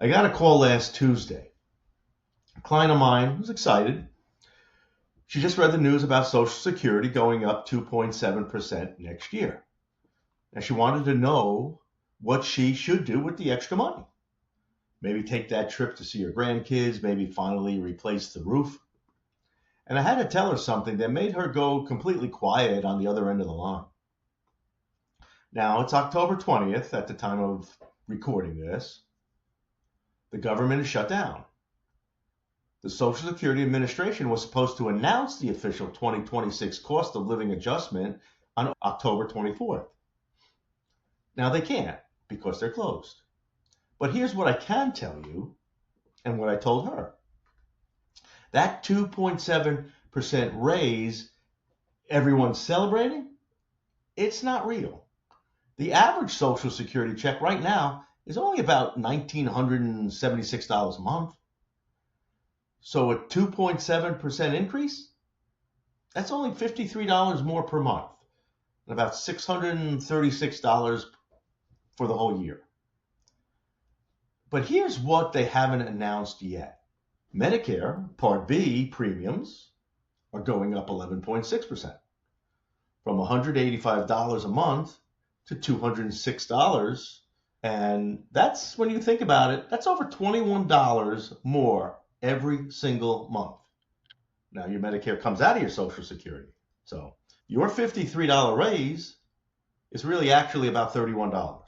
I got a call last Tuesday. A client of mine was excited. She just read the news about Social Security going up 2.7% next year. And she wanted to know what she should do with the extra money. Maybe take that trip to see her grandkids, maybe finally replace the roof. And I had to tell her something that made her go completely quiet on the other end of the line. Now, it's October 20th at the time of recording this. The government is shut down. The Social Security Administration was supposed to announce the official 2026 cost of living adjustment on October 24th. Now, they can't because they're closed. But here's what I can tell you and what I told her. That 2.7% raise everyone's celebrating, it's not real. The average Social Security check right now is only about $1,976 a month. So a 2.7% increase, that's only $53 more per month, and about $636 for the whole year. But here's what they haven't announced yet. Medicare Part B premiums are going up 11.6%, from $185 a month to $206. And that's, when you think about it, that's over $21 more every single month. Now, your Medicare comes out of your Social Security. So your $53 raise is really actually about $31.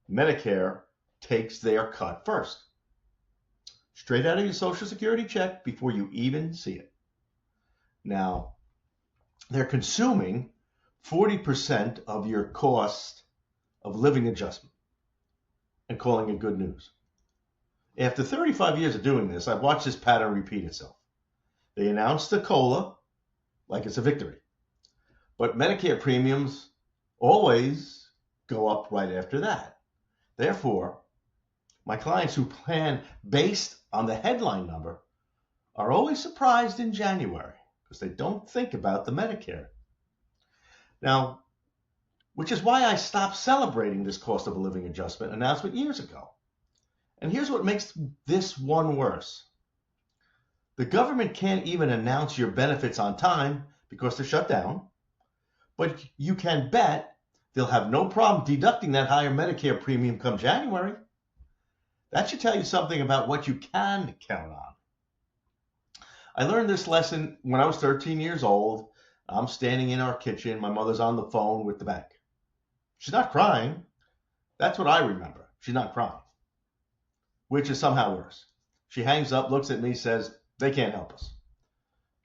Medicare takes their cut first, straight out of your Social Security check before you even see it. Now, they're consuming 40% of your cost of living adjustment and calling it good news. After 35 years of doing this, I've watched this pattern repeat itself. They announce the COLA like it's a victory, but Medicare premiums always go up right after that. Therefore, my clients who plan based on the headline number are always surprised in January because they don't think about the Medicare. Now, which is why I stopped celebrating this cost of a living adjustment announcement years ago. And here's what makes this one worse. The government can't even announce your benefits on time because they're shut down, but you can bet they'll have no problem deducting that higher Medicare premium come January. That should tell you something about what you can count on. I learned this lesson when I was 13 years old. I'm standing in our kitchen. My mother's on the phone with the bank. She's not crying. That's what I remember. She's not crying, which is somehow worse. She hangs up, looks at me, says, they can't help us.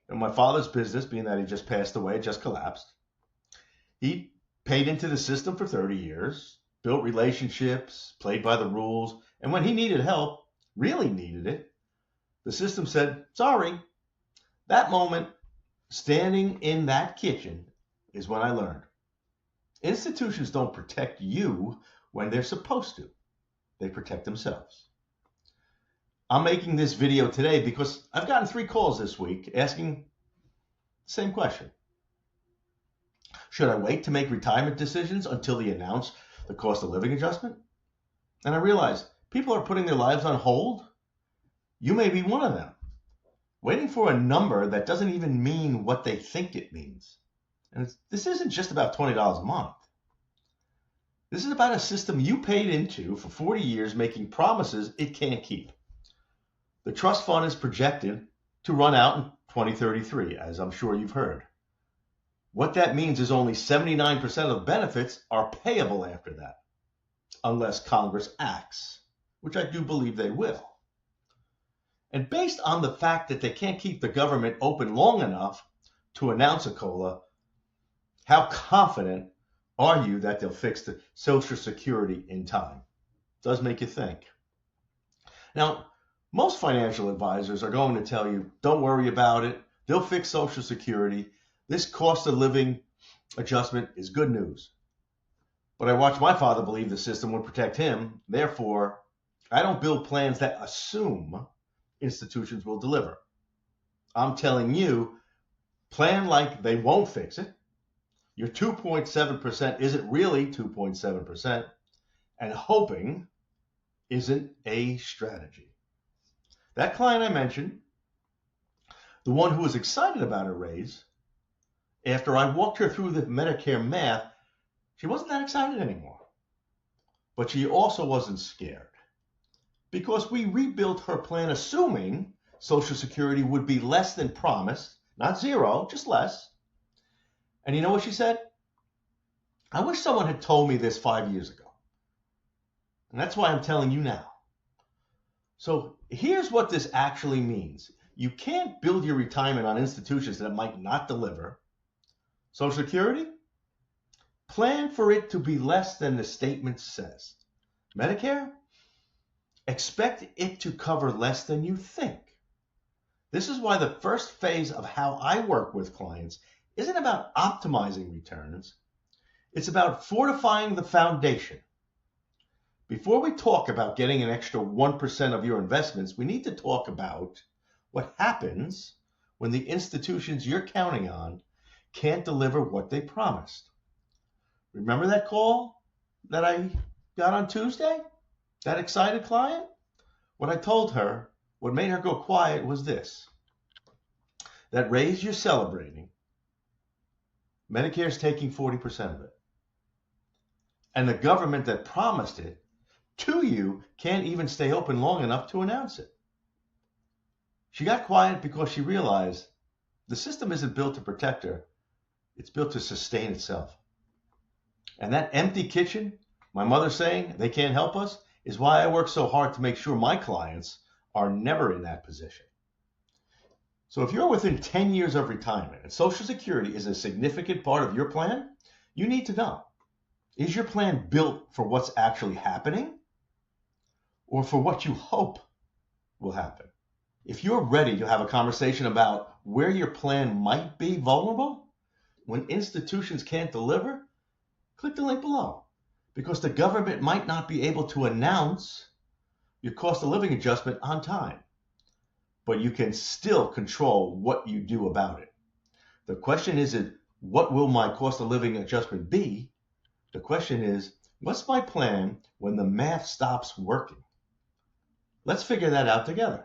And my father's business, being that he just passed away, just collapsed. He paid into the system for 30 years, built relationships, played by the rules, and when he needed help, really needed it, the system said, sorry. That moment, standing in that kitchen, is when I learned. Institutions don't protect you when they're supposed to. They protect themselves. I'm making this video today because I've gotten 3 calls this week asking the same question. Should I wait to make retirement decisions until they announce the cost of living adjustment? And I realize people are putting their lives on hold. You may be one of them, waiting for a number that doesn't even mean what they think it means. And this isn't just about $20 a month. This is about a system you paid into for 40 years making promises it can't keep. The trust fund is projected to run out in 2033, as I'm sure you've heard. What that means is only 79% of the benefits are payable after that, unless Congress acts, which I do believe they will. And based on the fact that they can't keep the government open long enough to announce a COLA, how confident are you that they'll fix the Social Security in time? It does make you think. Now, most financial advisors are going to tell you, don't worry about it. They'll fix Social Security. This cost of living adjustment is good news. But I watched my father believe the system would protect him. Therefore, I don't build plans that assume institutions will deliver. I'm telling you, plan like they won't fix it. Your 2.7% isn't really 2.7%, and hoping isn't a strategy. That client I mentioned, the one who was excited about a raise, after I walked her through the Medicare math, she wasn't that excited anymore. But she also wasn't scared, because we rebuilt her plan assuming Social Security would be less than promised, not zero, just less. And you know what she said? I wish someone had told me this 5 years ago. And that's why I'm telling you now. So here's what this actually means. You can't build your retirement on institutions that might not deliver. Social Security? Plan for it to be less than the statement says. Medicare? Expect it to cover less than you think. This is why the first phase of how I work with clients isn't about optimizing returns. It's about fortifying the foundation. Before we talk about getting an extra 1% of your investments, we need to talk about what happens when the institutions you're counting on can't deliver what they promised. Remember that call that I got on Tuesday? That excited client? What I told her, what made her go quiet was this. That raise you're celebrating, Medicare's taking 40% of it. And the government that promised it to you can't even stay open long enough to announce it. She got quiet because she realized the system isn't built to protect her. It's built to sustain itself. And that empty kitchen, my mother saying they can't help us, is why I work so hard to make sure my clients are never in that position. So if you're within 10 years of retirement and Social Security is a significant part of your plan, you need to know, is your plan built for what's actually happening or for what you hope will happen? If you're ready to have a conversation about where your plan might be vulnerable when institutions can't deliver, click the link below, because the government might not be able to announce your cost of living adjustment on time, but you can still control what you do about it. The question isn't, what will my cost of living adjustment be? The question is, what's my plan when the math stops working? Let's figure that out together.